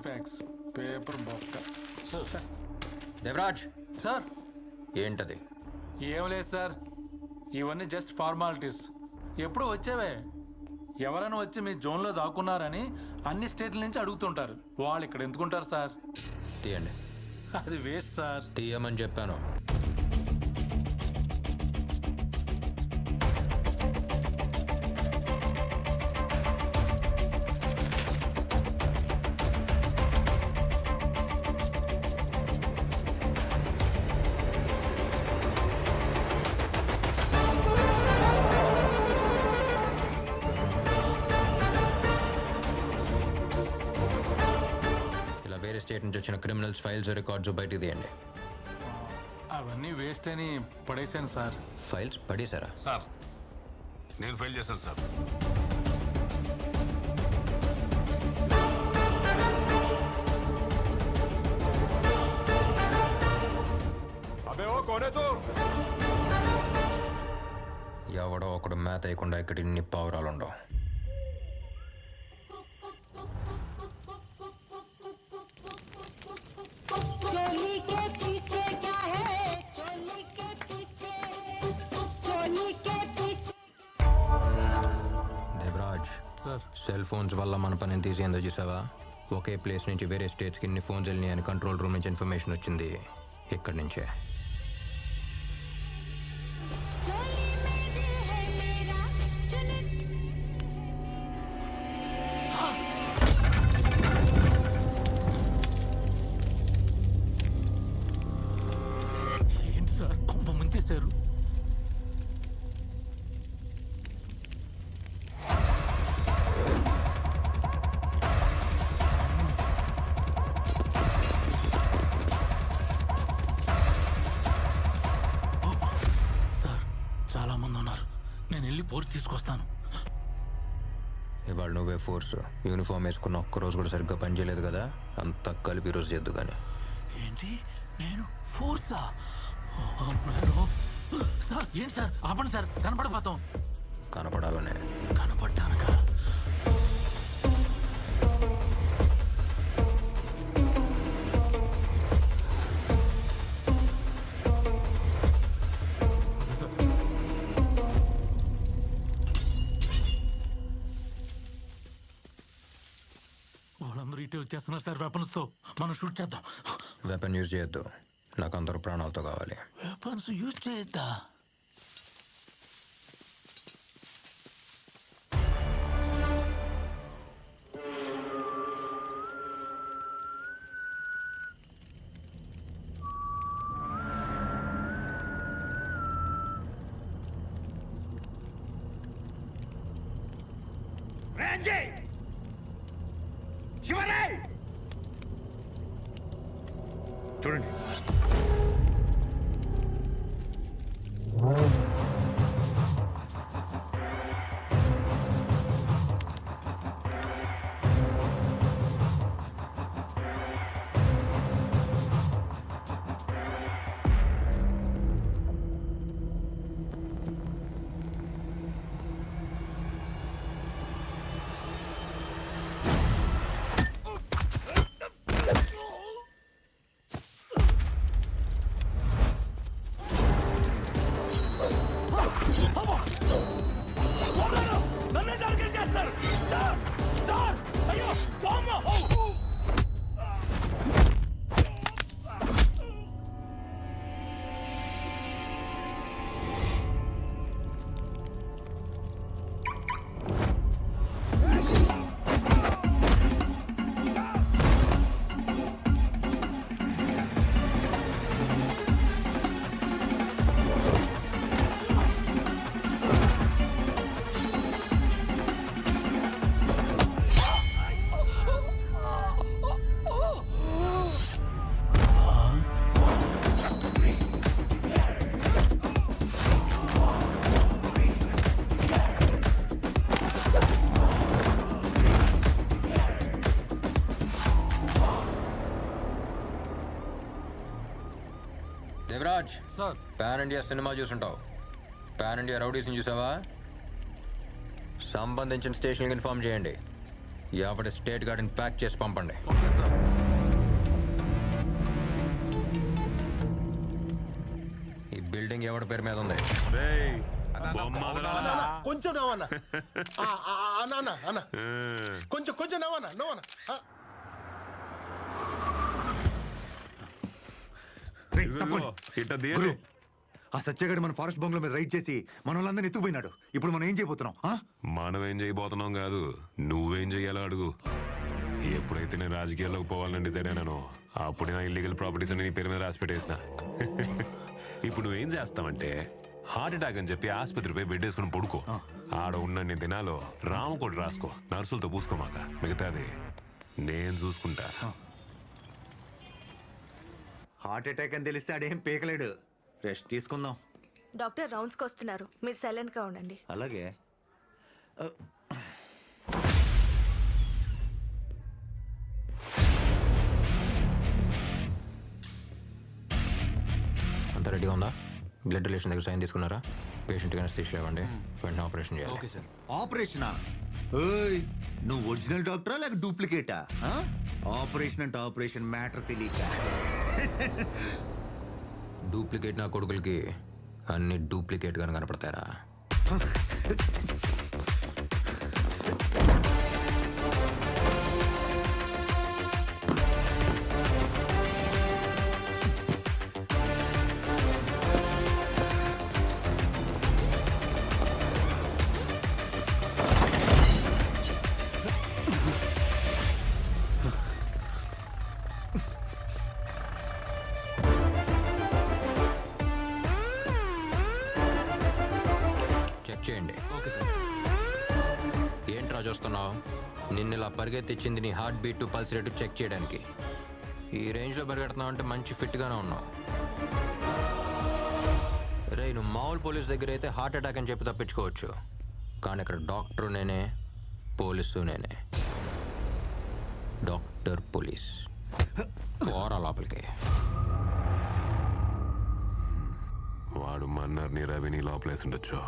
Fax paper బొక్క. Sir Devaraj sir ఏంటది? ఏం లేదు సార్, ఇవన్నీ జస్ట్ ఫార్మాలిటీస్. ఎప్పుడు వచ్చేవే. ఎవరైనా వచ్చి మీ జోన్లో దాక్కున్నారని అన్ని స్టేట్ల నుంచి అడుగుతుంటారు. వాళ్ళు ఇక్కడ ఎందుకుంటారు సార్? తీయండి. అది వేస్ట్ సార్. తీయమని చెప్పాను. స్టేట్ నుంచి వచ్చిన క్రిమినల్స్ ఫైల్స్ రికార్డ్స్ బయటికి తీయండి. అవన్నీ వేస్ట్ అని పడేశాను సార్. ఫైల్స్ పడేశారా? సార్ నేను ఫైల్ చేశాను సార్. అబే ఓ కోనే తో ఎవడో ఒకడు మ్యాథ్ అయ్యకుండా ఇక్కడ ఇన్ని పావురాలు ఉండవు. దేవరాజ్ సార్, సెల్ ఫోన్స్ వల్ల మన పనిని తీసేందో చూసావా? ఒకే ప్లేస్ నుంచి వేరే స్టేట్స్కి ఇన్ని ఫోన్స్ వెళ్ళినాయి అని కంట్రోల్ రూమ్ నుంచి ఇన్ఫర్మేషన్ వచ్చింది. ఇక్కడి నుంచే. ఏంటి సార్ కొంప ముంచేశారు? సార్ చాలా మంది ఉన్నారు, నేను వెళ్ళి ఫోర్స్ తీసుకొస్తాను. ఇవాళ నువ్వే ఫోర్స్. యూనిఫామ్ వేసుకున్న ఒక్కరోజు కూడా సరిగ్గా పనిచేయలేదు కదా, అంతా కలిపి రోజు చేద్దు కానీ. ఏంటి నేను ఫోర్సా? సార్ ఏంటి సార్, ఆపండి సార్, కనపడిపోతాం. కనపడాలనే. కనపడ్డానుగా. వాళ్ళందరూ ఇటే వచ్చేస్తున్నారు సార్ వెపన్స్తో. మనం షూట్ చేద్దాం. వెపన్ యూజ్ చేయొద్దు, నాకు అందరూ ప్రాణాలతో కావాలి. వెపన్స్ యూజ్ చేయొద్దా? చూడండి. నన్నే టార్గెట్ చేస్తారు సార్. సార్ అయ్యో బామ్మ. Devraj sir pan India cinema చూసుంటావు. పాన్ ఇండియా రౌడీస్ని చూసావా? సంబంధించిన స్టేషన్కి ఇన్ఫార్మ్ చేయండి. ఎవరి స్టేట్ గార్డెన్ ప్యాక్ చేసి పంపండి. Okay sir. ఈ బిల్డింగ్ ఎవరి పేరు మీద ఉంది? కొంచెం నవ్వన్నా అన్న అన్న కొంచెం కొంచెం నవ్వన్నా నవ్వన్నా. ఆ సత్యగాడు మన ఫారెస్ట్ బంగ్లా మీద రైడ్ చేసి మన వాళ్ళందరినీ ఎత్తుకుపోయినాడు. ఇప్పుడు మనం ఏం చేయబోతున్నాం? మనం ఏం చేయబోతున్నాం కాదు, నువ్వేం చెయ్యాలో అడుగు. ఎప్పుడైతే నేను రాజకీయాల్లోకి పోవాలని డిసైడ్ అయినానో అప్పుడు నా ఇల్లీగల్ ప్రాపర్టీస్ అని నీ పేరు మీద రాసి పెట్టేసిన. ఇప్పుడు నువ్వేం చేస్తావంటే హార్ట్ అటాక్ అని చెప్పి ఆసుపత్రిపై బెడ్ వేసుకుని పడుకో. ఆడ ఉన్న దినాలో రామకోటి రాసుకో, నర్సులతో పూసుకోమాక. మిగతాది నేను చూసుకుంటా. హార్ట్ అటాక్ అని తెలిస్తే ఆడేం పీకలేడు. రెస్ట్ తీసుకుందాం. డాక్టర్ రౌండ్స్కి వస్తున్నారు, మీరు సైలెంట్గా ఉండండి. అలాగే. అంతా రెడీగా ఉందా? బ్లడ్ రిలేషన్ దగ్గర సైన్ తీసుకున్నారా? పేషెంట్కి అనస్థీషియా ఇవ్వండి, వెంటనే ఆపరేషన్ చేయాలి. Okay sir. ఆపరేషనా? ఏయ్, నువ్వు ఒరిజినల్ డాక్టరా లేక డూప్లికేటా? ఆపరేషన్ అంటే ఆపరేషన్ మ్యాటర్ తెలియక. డూప్లికేట్ నా కొడుకులకి అన్ని డూప్లికేట్గానే కనపడతారా? చెక్ చేయండి. Okay sir. ఏంట్రా చూస్తున్నావు? నిన్న ఇలా పరిగెత్తిచ్చింది నీ heart beat pulse rate check చేయడానికి. ఈ రేంజ్లో పరిగెడుతున్నావు అంటే మంచి ఫిట్గానే ఉన్నావు. రే, నువ్వు మామూలు పోలీస్ దగ్గర అయితే హార్ట్ అటాక్ అని చెప్పి తప్పించుకోవచ్చు, కానీ ఇక్కడ డాక్టర్ నేనే, పోలీసు నేనే. డాక్టర్ పోలీస్ పోరా లోపలికి. వాడు మన్నర్ని రవిని లోపలేసి ఉండొచ్చు,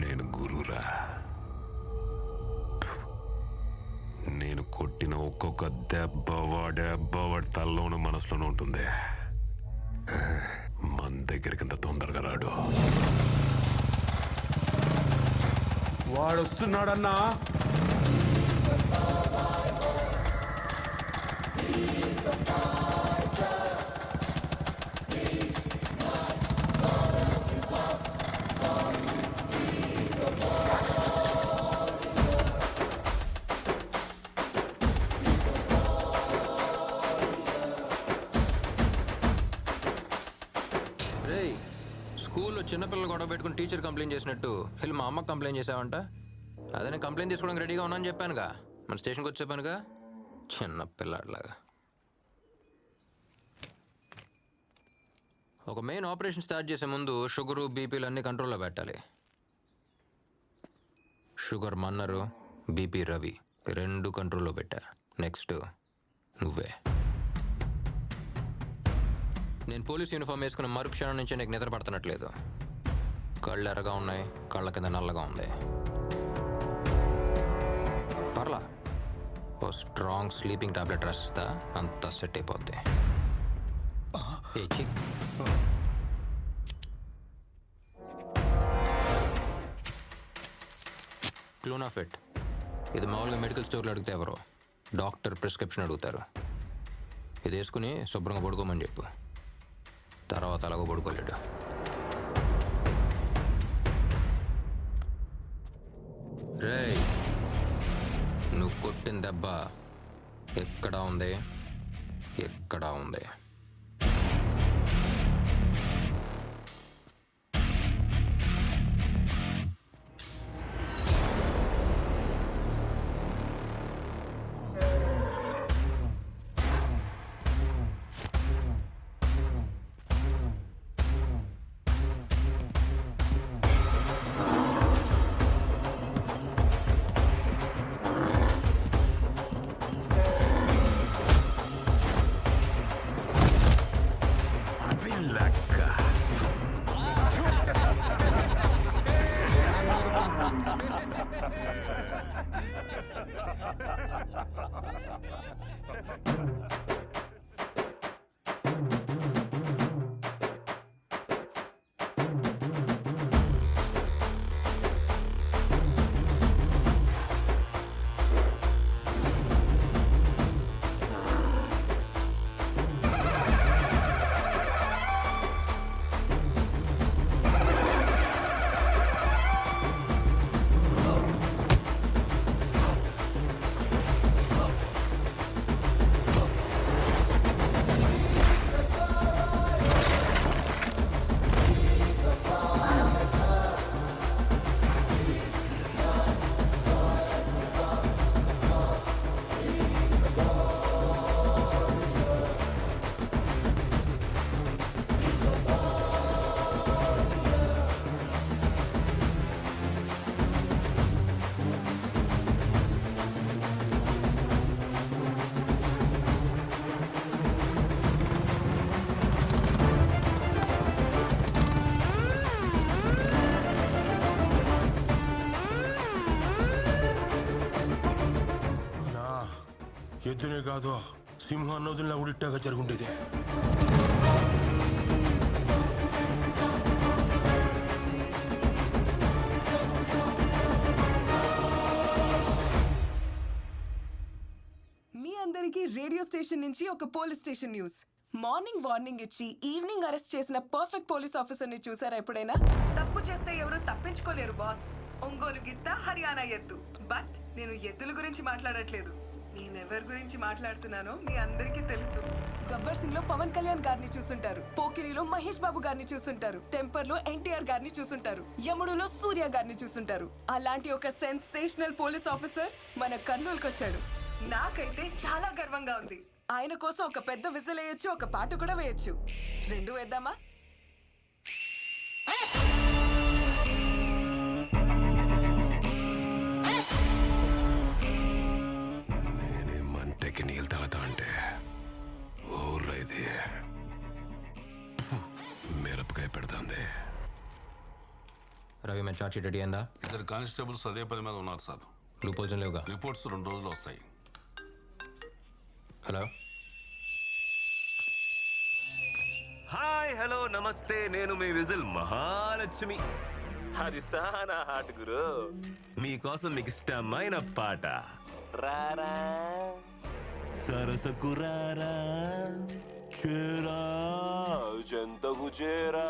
నేను గురురా. నేను కొట్టిన ఒక్కొక్క దెబ్బ వాడి తల్లోనూ మనసులోనూ ఉంటుంది. మన దగ్గరికి ఇంత తొందరగా రాడు. వాడొస్తున్నాడన్నా. రేయ్, స్కూల్లో చిన్నపిల్లలు గొడవ పెట్టుకుని టీచర్ కంప్లైంట్ చేసినట్టు వెళ్ళి మా అమ్మకి కంప్లైంట్ చేసావంట. అదే నేను కంప్లైంట్ తీసుకోవడానికి రెడీగా ఉన్నానని చెప్పానుగా, మన స్టేషన్కి వచ్చి చెప్పానుగా, చిన్న పిల్లాడిలాగా. ఒక మెయిన్ ఆపరేషన్ స్టార్ట్ చేసే ముందు షుగరు బీపీలు అన్నీ కంట్రోల్లో పెట్టాలి. షుగర్ మన్నరు, బీపీ రవి రెండు కంట్రోల్లో పెట్టా. నెక్స్ట్ నువ్వే. నేను పోలీస్ యూనిఫామ్ వేసుకున్న మరుక్షణం నుంచి నీకు నిద్ర పడుతున్నట్లేదు. కళ్ళు ఎర్రగా ఉన్నాయి, కళ్ళ కింద నల్లగా ఉంది. పర్లా, ఓ స్ట్రాంగ్ స్లీపింగ్ టాబ్లెట్ రాసిస్తా, అంతా సెట్ అయిపోద్ది. ఏ చిక్ క్లోనాఫిట్. ఇది మామూలుగా మెడికల్ స్టోర్లో అడిగితే ఎవరో, డాక్టర్ ప్రిస్క్రిప్షన్ అడుగుతారు. ఇది వేసుకుని శుభ్రంగా పడుకోమని చెప్పు. తర్వాత అలాగో పడుకోలేడు. రేయ్, నువ్వు కొట్టిన దెబ్బ ఎక్కడా ఉంది? ఎక్కడా ఉంది? రాదు సింహాన్నోదుల్లా కూడా ఇట్టాగా జరుగుండేది. మీ అందరికీ రేడియో స్టేషన్ నుంచి ఒక police station news. Morning warning ఇచ్చి ఈవినింగ్ అరెస్ట్ చేసిన పర్ఫెక్ట్ పోలీస్ ఆఫీసర్ ని చూసారా ఎప్పుడైనా? తప్పు చేస్తే ఎవరు తప్పించుకోలేరు బాస్. ఒంగోలు గిత్త, హర్యానా ఎద్దు. బట్ నేను ఎద్దుల గురించి మాట్లాడట్లేదు. నేనెవరి గురించి మాట్లాడుతున్నానో మీ అందరికీ తెలుసు. గబ్బర్ సింగ్ లో పవన్ కళ్యాణ్ గారిని చూసుంటారు, పోకిరిలో మహేష్ బాబు గారిని చూసుంటారు, టెంపర్ లో ఎన్టీఆర్ గారిని చూసుంటారు, యముడులో సూర్య గారిని చూసుంటారు. అలాంటి ఒక సెన్సేషనల్ పోలీస్ ఆఫీసర్ మన కర్నూలుకి వచ్చాడు. నాకైతే చాలా గర్వంగా ఉంది. ఆయన కోసం ఒక పెద్ద విజిల్ వేయొచ్చు, ఒక పాట కూడా వేయొచ్చు. రెండు వేద్దామా? నేనే మంటకి నీళ్ళు తాగుతా అంటే ఊర్లో ఇది మిరపకాయ పెడుతుంది. రవి మన చార్జ్ షీట్ రెడీ అయిందా? ఇద్దరు కానిస్టేబుల్స్ అదే పని మీద ఉన్నారు సార్. లూపోల్స్ లేవుగా? రిపోర్ట్స్ 2 రోజులు వస్తాయి. హలో, హాయ్, హలో, నమస్తే. నేను మీ విజిల్ మహాలక్ష్మి. అది సానా హాట్ గురు. మీకోసం మీకు ఇష్టమైన పాట. రారా సరసకు రారా, చేరా చెంతకు చేరా,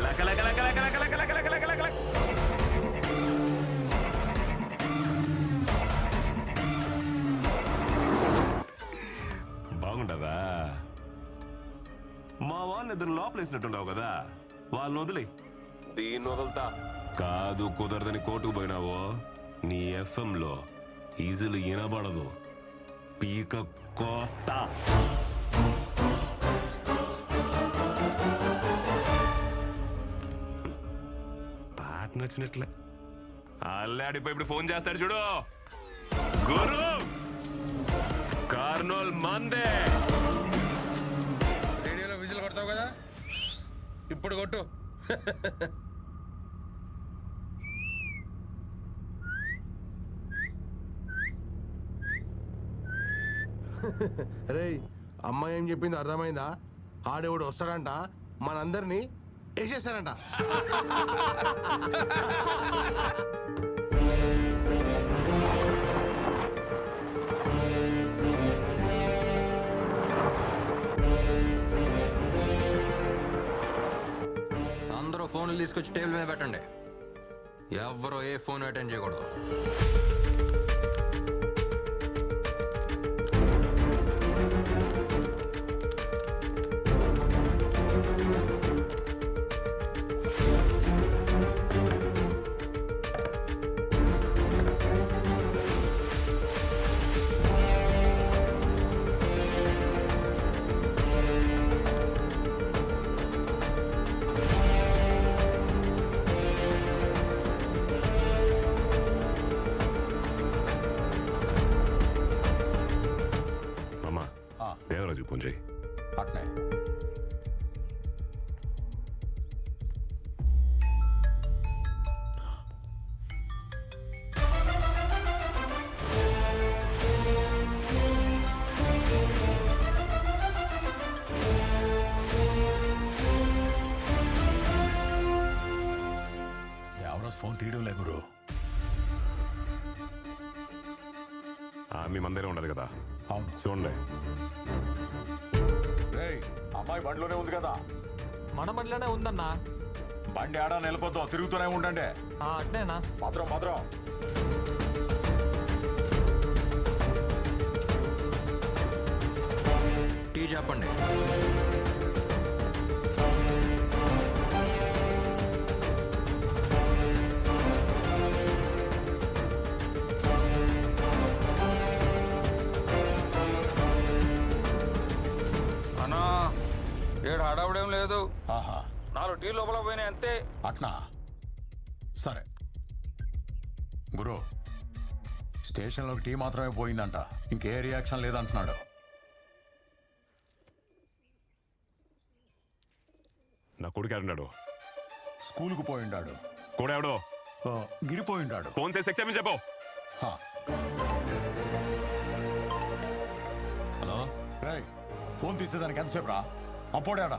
లక లక లక లక లక లక లక లక లక లక. బాగుండదా? మా వాళ్ళని ఇద్దరు లోపలేసినట్టుండవు కదా, వాళ్ళని వదిలే. దీన్ని వదులుతా కాదు, కుదరదని కోర్టుకు పోయినావో నీ FM లో ఈజీలు వినబడదు. పీక కోస్తా. పాట నచ్చినట్లే అల్లాడిపోయి ఇప్పుడు ఫోన్ చేస్తాడు చూడు. గురు కార్నోల్ మందే. రేడియోలో విజిల్ కొడతావు కదా, ఇప్పుడు కొట్టు. రేయ్, అమ్మాయి ఏం చెప్పింది అర్థమైందా? ఆడేవాడు వస్తాడంట, మనందరినీ వేసేస్తాడంట. అందరూ ఫోన్లు తీసుకొచ్చి టేబుల్ మీద పెట్టండి. ఎవరో ఏ ఫోన్ అటెండ్ చేయకూడదు. దేవరాజు ఫోన్ చేయి. అట్నే దేవరాజు ఫోన్ తీయడం లే గురు. మీ మందిరే ఉండదు కదా? అవును, చూడండి. అమ్మాయి బండిలోనే ఉంది కదా? మన బండిలోనే ఉందన్నా. బండి ఆడా నిలబొద్దు, తిరుగుతూనే ఉండండి. అట్నేనా? భద్రం భద్రం. టీ చెప్పండి. అన్నా, ఏడు హడావుడేం లేదు. ఆహా, 4 టీ లోపల పోయినాయి అంతే. అట్నా? సరే గురు, స్టేషన్లోకి టీ మాత్రమే పోయిందంట, ఇంకే రియాక్షన్ లేదంటున్నాడు. నా కొడుకు ఎవడున్నాడు? స్కూల్కు పోయిండాడు. కూడా ఎవడో గిరిపోయిండాడు. ఫోన్ చేసి ఎక్స్ప్లెయిన్ చెప్పు. హా. ఫోన్ తీసేదానికి ఎంతసేపు రా? అప్పుడేడా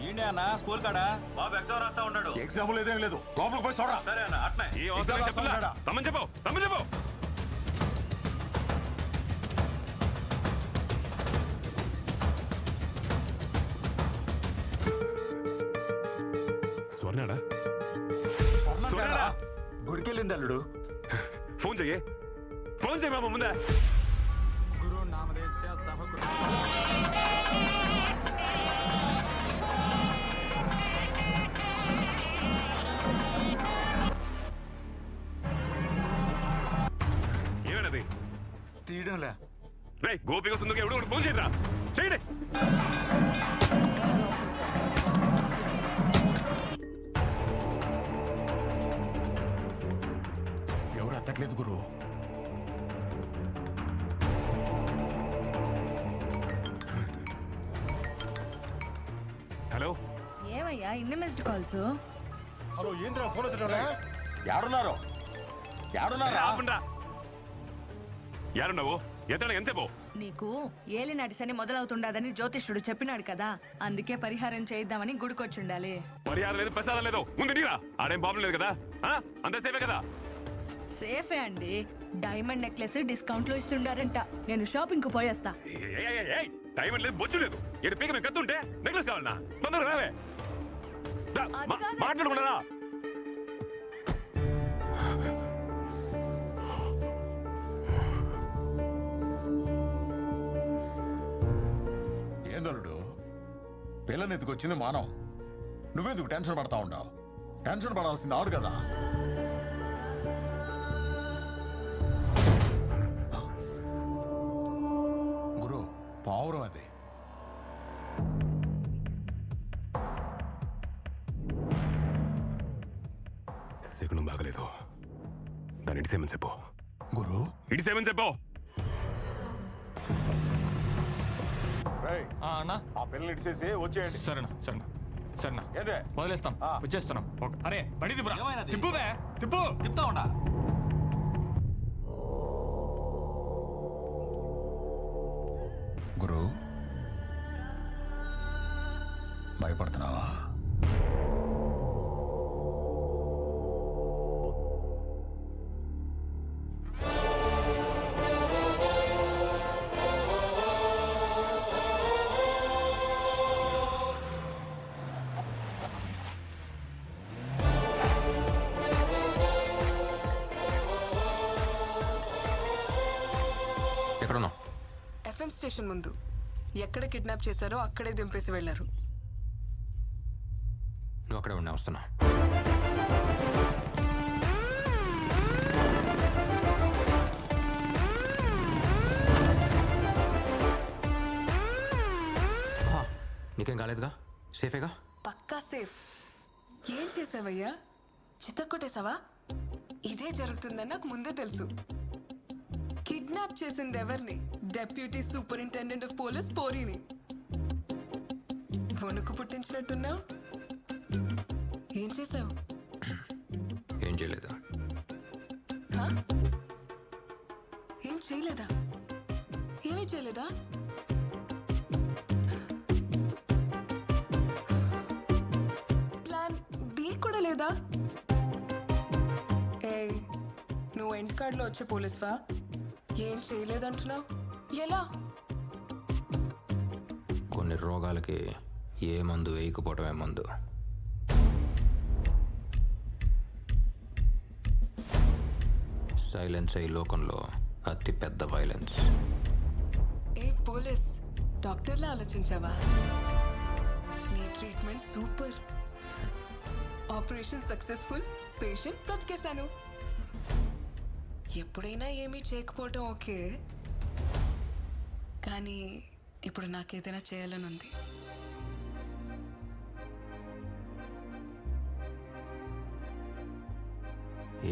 ఏంటి అన్న స్కూల్ కాడా బాబు ఎగ్జామ్ రాస్తా ఉన్నాడు. ఎగ్జామ్ లేదేం లేదు, లోపలికి పోయి చూడరా. సరే అన్న అట్నే ఏ అవసరం చెప్పలా రమ్మని చెప్పు రమ్మని చెప్పు. స్వర్ణాడా? స్వర్ణాడా? గుడికెళ్ళింది అల్లుడు. ఫోన్ చెయ్యి, ఫోన్ చెయ్యి మామ ముందే. గురు నామదేశ్య సహకు ఏమైనది? తీయడంలే. రే గోపిక సుందరికి ఎవడు ఫోన్ చేయరా, చేయండి. ఎవరు ఎత్తట్లేదు గురు. హలో ఏమయ్యా ఇన్ని మిస్డ్ కాల్స్? హలో ఏంద్రా ఫోన్ వచ్చినా? యాడున్నారు? యాడున్నారా? యారున్నావు? ఎత్తడా ఎంతసేపు? నీకు ఏలినాటి శని మొదలవుతుండదని జ్యోతిష్యుడు చెప్పినాడు కదా, అందుకే పరిహారం చేయిద్దామని గుడికొచ్చుండాలి. పరిహారం లేదు, ప్రసాదం లేదు, ముందు నీరా. ఆడేం ప్రాబ్లం లేదు కదా, అంత సేఫే కదా? సేఫే అండి. డైమండ్ నెక్లెస్ డిస్కౌంట్ లో ఇస్తుండారంట. నేను షాపింగ్ కు పోయేస్తా. టైం లేదు, బొచ్చు లేదు. ఏడు పీక మేము కత్తుంటే నెక్లెస్ కావాలన్నా? తొందరగా రావే. మాట్లాడుకున్నారా? ఏందలుడు, పిల్లని ఎత్తుకొచ్చింది మానం. నువ్వెందుకు టెన్షన్ పడతా ఉండవు? టెన్షన్ పడాల్సింది ఆడు కదా. గురు పావురం అది. శకునం బాగలేదు, దాన్ని ఇడిసేమని చెప్పు. గురు ఇడిసేమని చెప్పు. అన్నా ఆ పిల్లని ఇడిచేసి వచ్చేయండి. సరేనా సరేనా సరేనా ఏంటే వదిలేస్తాం, వచ్చేస్తున్నాం. అరే బండి తిప్పురా, తిప్పు బే, తిప్పు, తిప్పుతా ఉండా. గురు భయపడుతున్నావా? ఎక్కడున్నావు? ఎఫ్ఎం స్టేషన్ ముందు. ఎక్కడ కిడ్నాప్ చేశారో అక్కడే దింపేసి వెళ్లారు. నువ్వు అక్కడే ఉన్నా, వస్తున్నా. నీకేం కాలేదుగా? సేఫేగా? పక్కా సేఫ్. ఏం చేసావయ్యా? చితక్కొట్టేశావా? ఇదే జరుగుతుందని నాకు ముందే తెలుసు. కిడ్నాప్ చేసింది ఎవరిని? డెప్యూటీ సూపరింటెండెంట్ ఆఫ్ పోలీస్ పోరీని. వణుకు పుట్టించినట్టున్నావు. ఏం చేసావు? ఏం చేయలేదు. ఏం చేయలేదా? ఏమీ చేయలేదా? ప్లాన్ బి కూడా లేదా? ఏ నువ్వు ఎండ్ కార్డ్లో వచ్చే పోలీస్వా? ఏం చేయలేదంటున్నావు? ఎలా? కొన్ని రోగాలకి ఏ మందు వేయకపోవటమే మందు. సైలెన్స్ ఈ లోకంలో అతి పెద్ద వైలెన్స్. ఏ పోలీస్ డాక్టర్లా ఆలోచించావా? నీ treatment super. Operation successful. Patient బ్రతికేశాను. ఎప్పుడైనా ఏమీ చేయకపోవటం ఓకే, కానీ ఇప్పుడు నాకేదైనా చేయాలని ఉంది.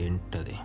ఏంటది?